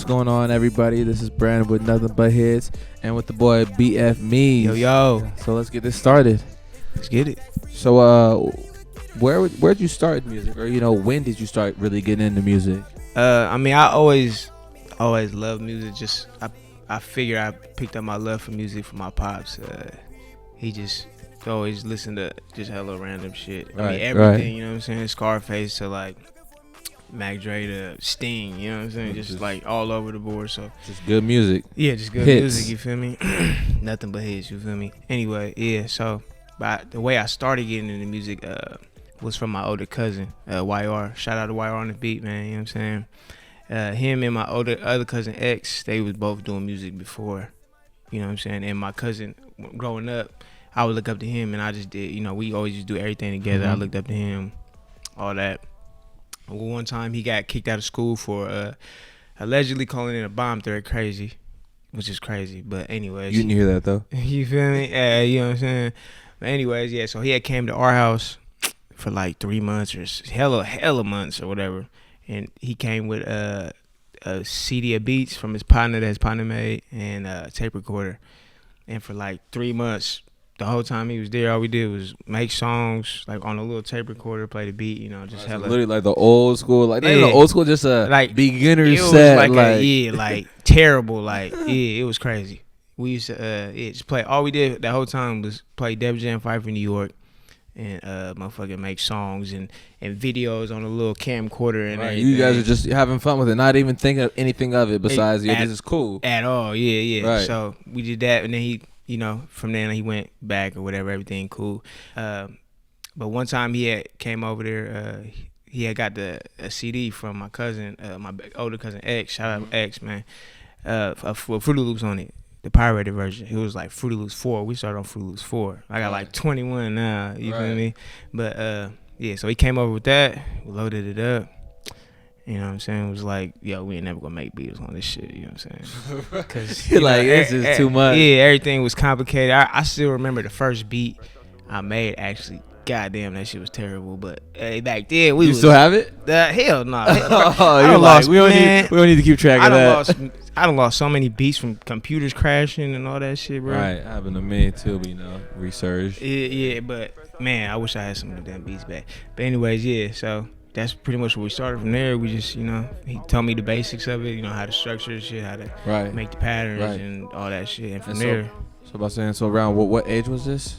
What's going on, everybody? This is Brandon with Nothin But Hits, and with the boy BFMeez. Yo. So let's get this started. Let's get it. So, where'd you start music, or when did you start really getting into music? I mean, I always loved music. Just I figured I picked up my love for music from my pops. He just always listened to just hella random shit. I mean, everything. You know what I'm saying? Scarface to like Mac Dre to Sting. You know what I'm saying? Just like all over the board. So just good music. Yeah, just good music. You feel me? Nothing but hits. You feel me? Anyway, yeah. So, but the way I started getting into music was from my older cousin, YR. Shout out to YR on the beat, man. You know what I'm saying? Him and my other cousin X, they was both doing music before. You know what I'm saying? And my cousin, growing up, I would look up to him, and I just did. You know, we always just do everything together. I looked up to him, all that. One time he got kicked out of school for allegedly calling in a bomb threat. Crazy, which is crazy. But anyways, you didn't hear that though. You feel me? You know what I'm saying? But anyways, yeah. So he had came to our house for like 3 months or hella months or whatever, and he came with a CD of beats from his partner that his partner made and a tape recorder. And for like 3 months, the whole time he was there, all we did was make songs like on a little tape recorder, play the beat, just hella. Literally like the old school, like not even the old school, just a like beginner it set. Was like terrible, like it was crazy. We used to just play. All we did that whole time was play Def Jam 5 in New York, and motherfucking make songs and videos on a little camcorder and everything. You guys are just having fun with it, not even thinking of anything of it besides this is cool at all. Yeah. Right. So we did that, and then he. From then he went back or whatever, everything cool. But one time he had came over there, he had got a CD from my cousin, my older cousin X, shout out X, man, with Fruity Loops on it, the pirated version. It was like Fruity Loops 4. We started on Fruity Loops 4. I got like 21 now, you feel me? But yeah, so he came over with that, we loaded it up. You know what I'm saying? It was like, yo, we ain't never gonna make beats on this shit. You know what I'm saying? Cause this is too much. Yeah, everything was complicated. I still remember the first beat I made. Actually, goddamn, that shit was terrible. But back then, you still have it? Hell no. We don't need to keep track of that. I done lost so many beats from computers crashing and all that shit, bro. Right, happened to me too. Research. Yeah, but man, I wish I had some of them beats back. But anyways, yeah, so. That's pretty much where we started. From there, we just, he told me the basics of it, how to structure the shit, how to make the patterns and all that shit. And from there. So about saying, around what age was this?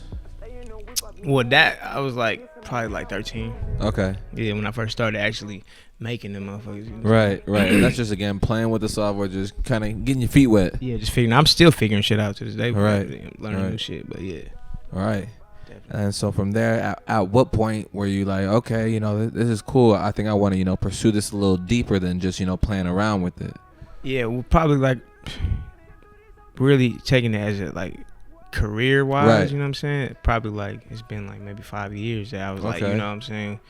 Well, I was like probably like 13. Okay. Yeah, when I first started actually making them motherfuckers. Right. And that's just, again, playing with the software, just kind of getting your feet wet. Yeah, just figuring. I'm still figuring shit out to this day. Right. Learning new shit, but yeah. All right. And so from there, at what point were you like, okay, this is cool. I think I want to, pursue this a little deeper than just, playing around with it. Yeah, well, probably like really taking it as a like career-wise, right. You know what I'm saying? Probably like it's been like maybe 5 years that I was like, you know what I'm saying?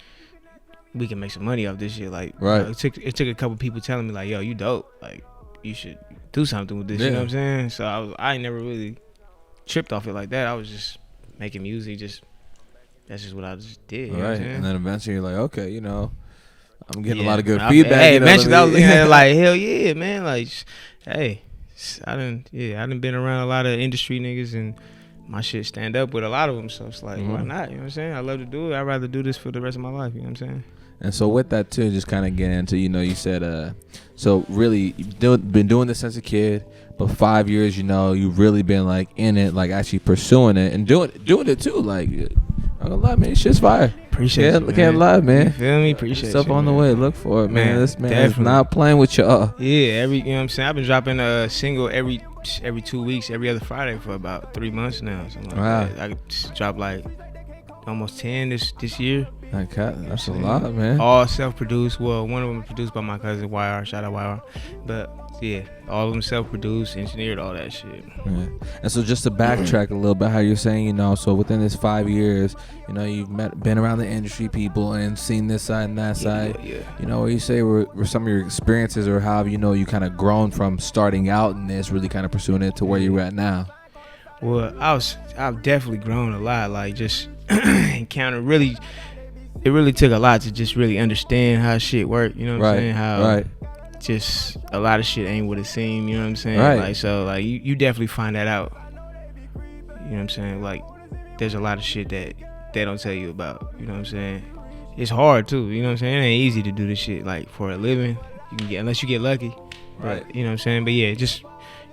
We can make some money off this shit. Like, right. It took a couple people telling me like, yo, you dope. Like, you should do something with this. Yeah. You know what I'm saying? So I never really tripped off it like that. I was just making music, that's just what I just did. You know what I'm saying? And then eventually you're like, okay, I'm getting a lot of good feedback. Hey, eventually I was looking at it like, hell yeah, man. Like, hey, I done been around a lot of industry niggas and my shit stand up with a lot of them. So it's like, why not? You know what I'm saying? I love to do it. I'd rather do this for the rest of my life. You know what I'm saying? And so with that too, just kind of get into, you said, so really you've been doing this since a kid, but 5 years, you've really been like in it, like actually pursuing it and doing it too. Like, I'm gonna lie, man, shit's fire. Appreciate it, man. Can't lie, man. You feel me? Appreciate it. Stuff on the way. Look for it, man. This man is definitely not playing with y'all. Yeah, you know what I'm saying? I've been dropping a single every 2 weeks, every other Friday for about 3 months now. Something like that. I could drop like almost 10 this year. Okay, that's a lot, man. All self-produced. Well, one of them produced by my cousin YR. Shout out YR. But yeah, all of them self-produced, engineered, all that shit. Yeah. And so just to backtrack a little bit, how you're saying, so within this 5 years, you've been around the industry people and seen this side and that side. Yeah. What you say were some of your experiences, or how you kind of grown from starting out in this, really kind of pursuing it to where you're at now? Well, I've definitely grown a lot. Like, just encountered really. It really took a lot to just really understand how shit worked. You know what I'm saying? How just a lot of shit ain't what it seemed. You know what I'm saying? Right. Like so, like you definitely find that out. You know what I'm saying? Like there's a lot of shit that they don't tell you about. You know what I'm saying? It's hard too. You know what I'm saying? It ain't easy to do this shit like for a living. You can get unless you get lucky. Right. But, you know what I'm saying? But yeah, just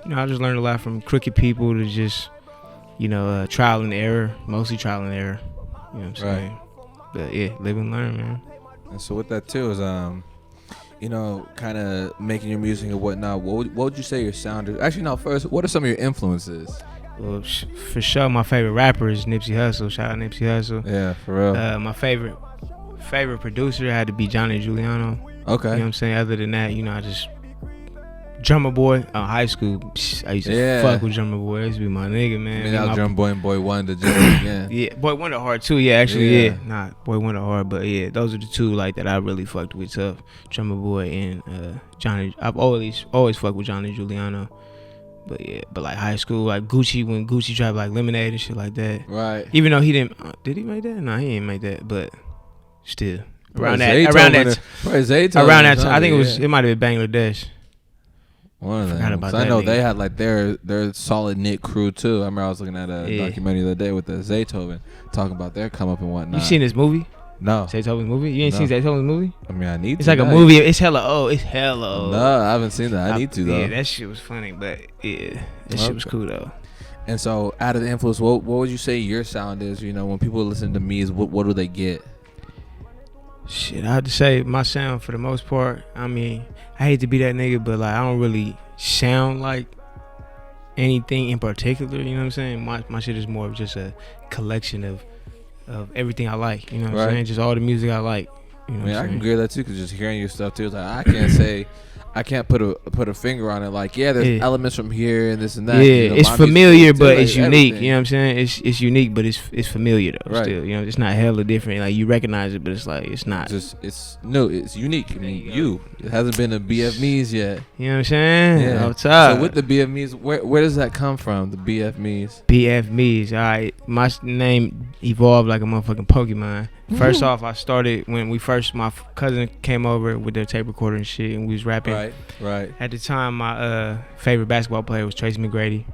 I just learned a lot from crooked people to just trial and error, mostly trial and error. You know what I'm saying? Right. But yeah, live and learn, man. And so with that too is kind of making your music and whatnot. What would you say your sound is? Actually, no. First, what are some of your influences? Well, for sure, my favorite rapper is Nipsey Hussle. Shout out Nipsey Hussle. Yeah, for real. My favorite producer had to be Johnny Giuliano. Okay. You know what I'm saying? Other than that, I just Drummer Boy. High school, I used to fuck with Drummer Boy. That used to be my nigga, man. I mean, that was Drummer Boy and Boy Wonder just again. Yeah, Boy Wonder hard too. Yeah, actually, yeah. Nah, Boy Wonder hard, but yeah, those are the two like that I really fucked with tough. Drummer Boy and Johnny. I've always fucked with Johnny Giuliano. But yeah, like high school, like Gucci, when Gucci dropped like Lemonade and shit like that. Right. Even though he didn't, did he make that? No, he didn't make that. But still, around that time, I think it might have been Bangladesh. One of them. I know they had like their solid knit crew too. I remember I was looking at a documentary the other day with the Zaytoven talking about their come up and whatnot. You seen this movie? No. Zaytoven's movie? You ain't seen Zaytoven's movie? I mean, I need to. It's like a movie. It's hella old. No, I haven't seen that. I need to though. Yeah, that shit was funny, but yeah, that shit was cool though. And so, out of the influence, what would you say your sound is? When people listen to Meez, what do they get? Shit, I have to say my sound for the most part. I mean, I hate to be that nigga, but like I don't really sound like anything in particular. You know what I'm saying? My shit is more of just a collection of everything I like. You know what I'm saying? Just all the music I like. You know I can agree with that too, because just hearing your stuff too, it's like I can't put a finger on it. Like, there's elements from here and this and that. Yeah, it's familiar, but it's unique. You know what I'm saying? It's unique, but it's familiar though. Right. Still, it's not hella different. Like you recognize it, but it's like it's not. It's unique. I mean, it hasn't been a BFMeez yet. You know what I'm saying? Yeah. Outside. So with the BFMeez, where does that come from? The BFMeez. BFMeez. All right, my name evolved like a motherfucking Pokemon. First off, I started when my cousin came over with their tape recorder and shit, and we was rapping. Right. At the time, my favorite basketball player was Tracy McGrady.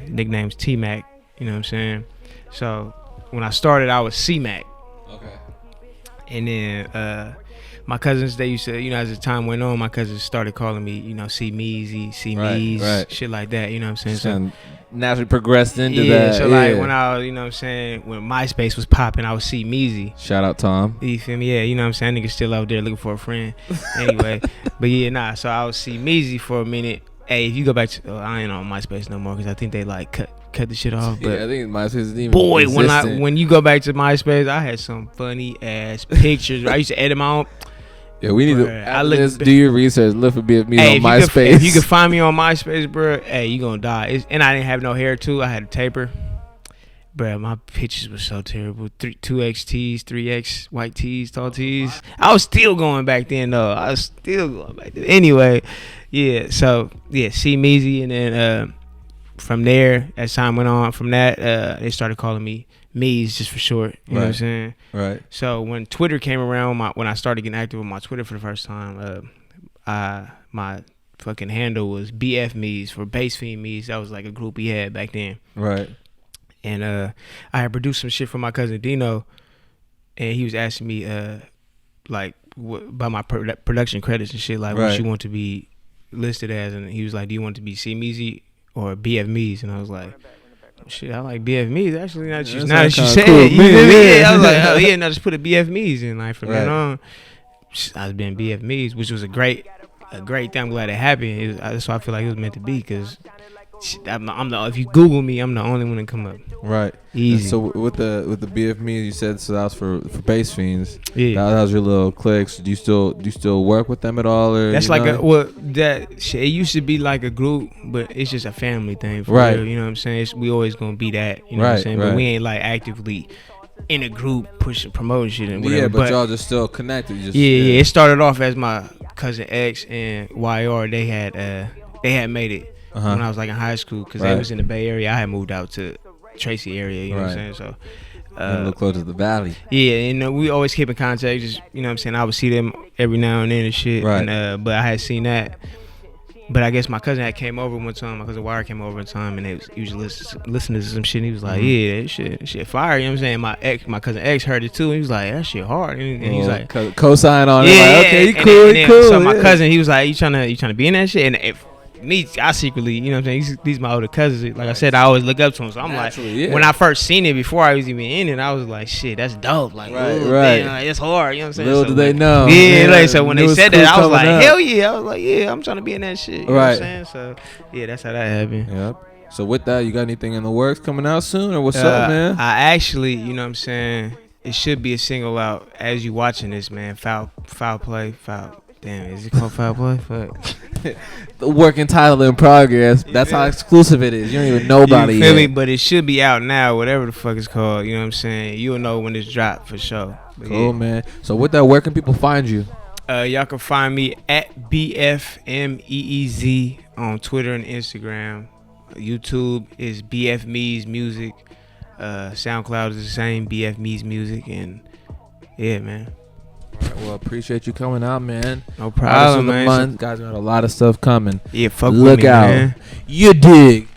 Nickname's T-Mac. You know what I'm saying? So when I started, I was C-Mac. Okay. And then my cousins, they used to, as the time went on, my cousins started calling me, C Meezy, C Meez, shit like that. You know what I'm saying? So naturally progressed into that. So like when I was, when MySpace was popping, I would see Meezy. Shout out Tom. You feel me? Yeah, you know what I'm saying? Niggas still out there looking for a friend. Anyway, but so I would see Meezy for a minute. Hey, if you go back to, I ain't on MySpace no more because I think they like cut the shit off. But I think MySpace isn't even boy, existent. when you go back to MySpace, I had some funny ass pictures. I used to edit my own. Yeah, we need to do your research. Look for BFMeez on MySpace. If you can find me on MySpace, bro, hey, you gonna die. And I didn't have no hair too. I had a taper. Bro, my pictures were so terrible. 2X tees, 3X white tees, tall tees. I was still going back then though. Anyway, yeah. So yeah, see Meezy, and then from there, as time went on, from that they started calling me Meez just for short. You know what I'm saying? Right. So when Twitter came around, when I started getting active with my Twitter for the first time, my fucking handle was BFMeez for Bass Fiend Meez. That was like a group we had back then. Right. And I had produced some shit for my cousin Dino, and he was asking me about my production credits and shit, like what you want to be listed as, and he was like, do you want to be C Meezy or BFMeez? And I was like, shit, I like BFMeez actually. Now that you said it, I was like, oh yeah, now just put a BFMeez in. Like from then on, I was being BFMeez, which was a great thing. I'm glad it happened. That's why I feel like it was meant to be, because if you Google me, I'm the only one that come up. Right. Easy. And so with the BFMeez, you said so that was for Bass Fiends. Yeah. That was your little cliques. Do you still work with them at all? Or that's like that shit. It used to be like a group, but it's just a family thing. For real, you know what I'm saying? We always gonna be that. You know what I'm saying? But we ain't like actively in a group pushing promoting shit and whatever. Yeah, but y'all just still connected. Yeah. It started off as my cousin X and YR. They had made it. When I was like in high school, because they was in the Bay Area. I had moved out to Tracy area, you know what I'm saying? So A little closer to the valley. Yeah, and we always keep in contact. Just you know what I'm saying. I would see them every now and then and shit. Right. And but I had seen that. But I guess my cousin had came over one time. My cousin Wire came over one time, and he was listening to some shit. And he was like, "Yeah, that shit fire." You know what I'm saying? My cousin X heard it too. And he was like, "That shit hard." And he's like, co-sign on it. Yeah, Like, okay, and cool. So my cousin, he was like, "You trying to be in that shit?" And if me, I secretly, you know what I'm saying? These my older cousins. Like I said, I always look up to him. So I'm when I first seen it before I was even in it, I was like, "Shit, that's dope." Like, right. Damn, like, it's hard. You know what I'm saying? Little so do they know. Yeah, like so when they said that, I was like, up. "Hell yeah!" I was like, "Yeah, I'm trying to be in that shit." You know what I'm saying? So yeah, that's how that happened. Yep. So with that, you got anything in the works coming out soon, or what's up, man? I actually, you know what I'm saying, it should be a single out as you watching this, man. Foul play. Damn, is it called Foul Play? Fuck. The working title in progress. That's how exclusive it is. You don't even know about it You feel me? yet. But it should be out now, whatever the fuck it's called. You know what I'm saying? You'll know when it's dropped for sure. But cool, man. So with that, where can people find you? Y'all can find me at BFMeez on Twitter and Instagram. YouTube is BFMeez Music. SoundCloud is the same, BFMeez Music. And yeah, man. All right, well, appreciate you coming out, man. No problem, man. Guys got a lot of stuff coming. Yeah, fuck Look with me, out. man. You dig.